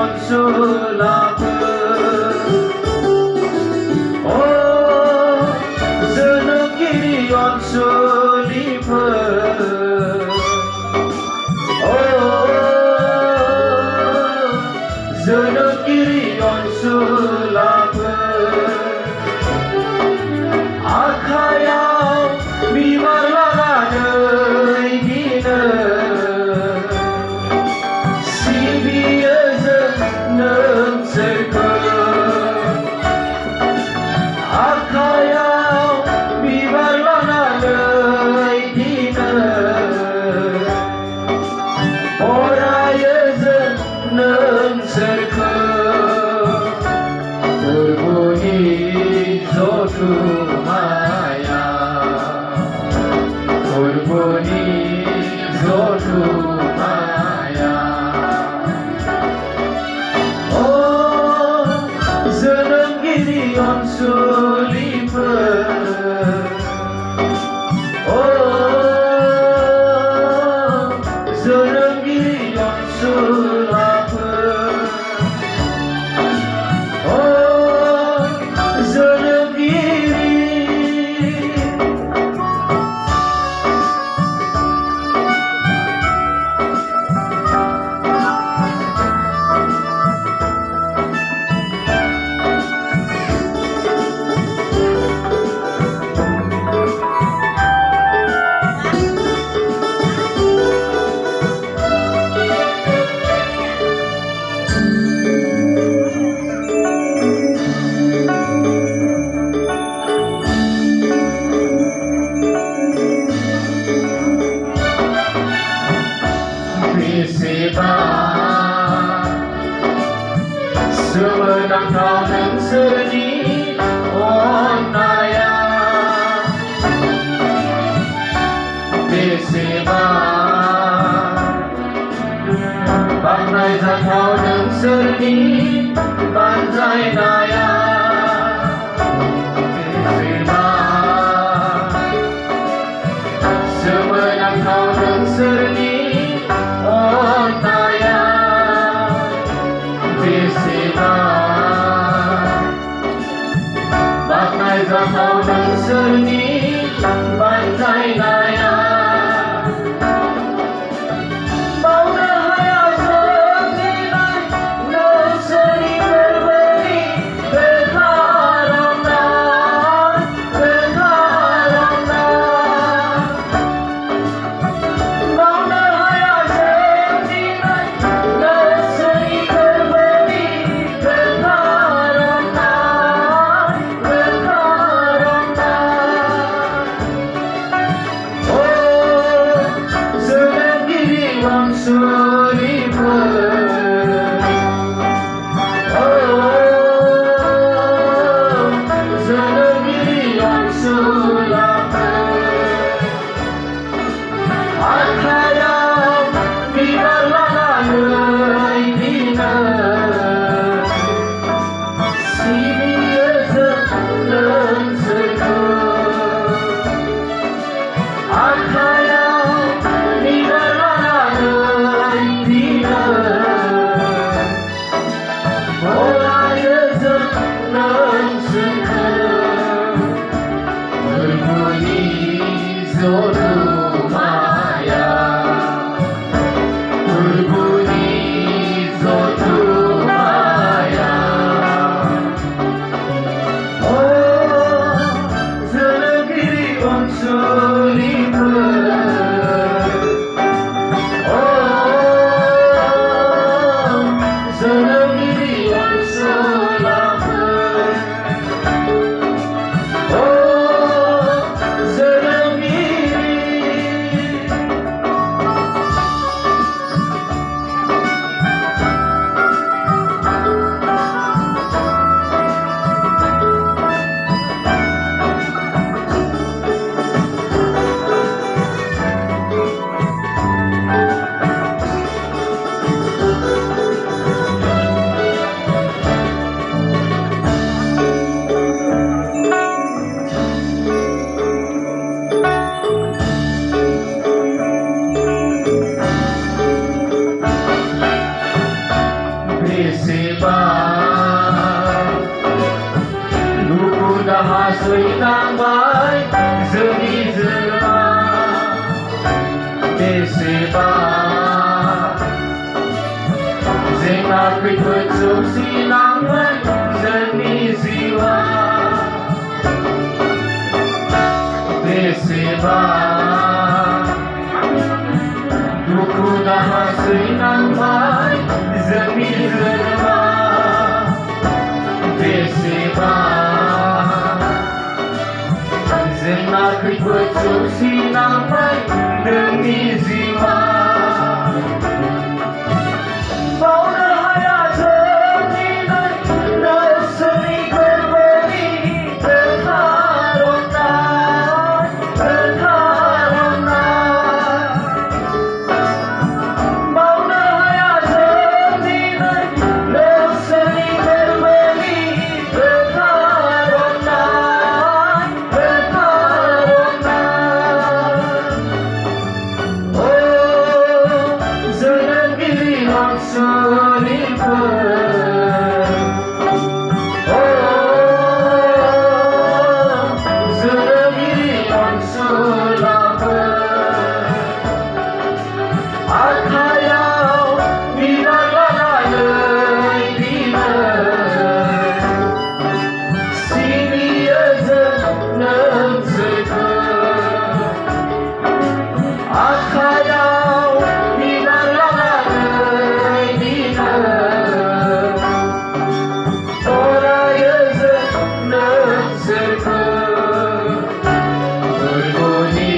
onsulaper. Oh, zonom giri onsuliper. Oh, zonom giri onsulaper. Akhayaw bibar laganai dina. Akhayaw bibar laganai dina. Oraya zeneng serka. Berbunyi zotu maya. Berbunyi zotu maya. Oh, zonom giri onsuliper. Oh, zonom giri onsulaper. Oh, zonom giri. Sumedang kau dan seni onaya. Biseba Banai dan kau dan seni banjai naya. Biseba Sumedang kau dan seni onaya. Banai zakau dan seni banjai naya. Bau dahaya setinai neseni berberi berkarana. Bau dahaya setinai neseni berberi berkarana. बेसेबां दुखु दाहा सैनांबाय जोंनि जिउआ बेसेबां जेंना खैफोद सौसिनांबाय जोंनि जिउआ बेसेबां दुखु दाहा सैनांबाय जोंनि जिउआ बेसेबां जेंना खैफोद सौसिनांबाय जोंनि जिउआ बावनो हाया जोंनि नोंसोरनि गोरबोनि बावनो हाया जोंनि नोंसोरनि गोरबोनि जोनोमगिरि अनसुलिफोर जोनोमगिरि अनसुलाफोर आखायाव बिबार लानानै दिनै सिबियो जों नोंसोरखौ आखायाव बिबार लानानै दिनै बरायो जों नोंसोरखौ फोरबोनि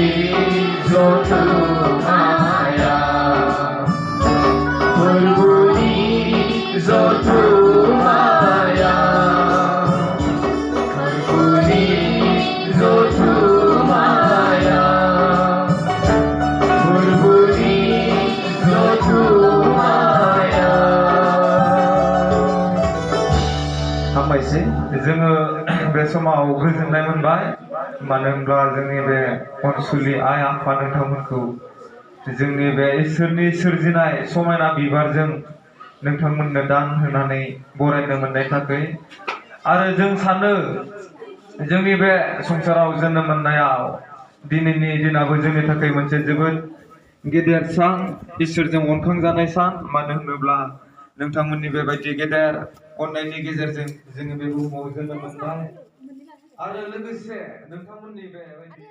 जथुमाया फोरबोनि जथुमाया फोरबोनि जथुमाया फोरबोनि जथुमाया हामबायसै जोङो बे समाव गोजोननाय मोनबाय मानो होनब्ला जोंनि बे अनसुलि आइ आफा नोंथांमोनखौ जोंनि बे इसोरनि सोरजिनाय समायना बिबारजों नोंथांमोननो दान होनानै बरायनो मोननायनि थाखाय आरो जों सानो जोंनि बे संसाराव जोनोम मोननायाव दिनैनि दिनाबो जोंनि थाखाय मोनसे जोबोद गेदेर सान इसोरजों अनखांजानाय सान मानो होनोब्ला नोंथांमोननि बेबायदि गेदेर अननायनि गेजेरजों जोङो बे बुहुमाव जोनोम मोनबाय आरो लोगोसे नोंथांमोननि बेबायदि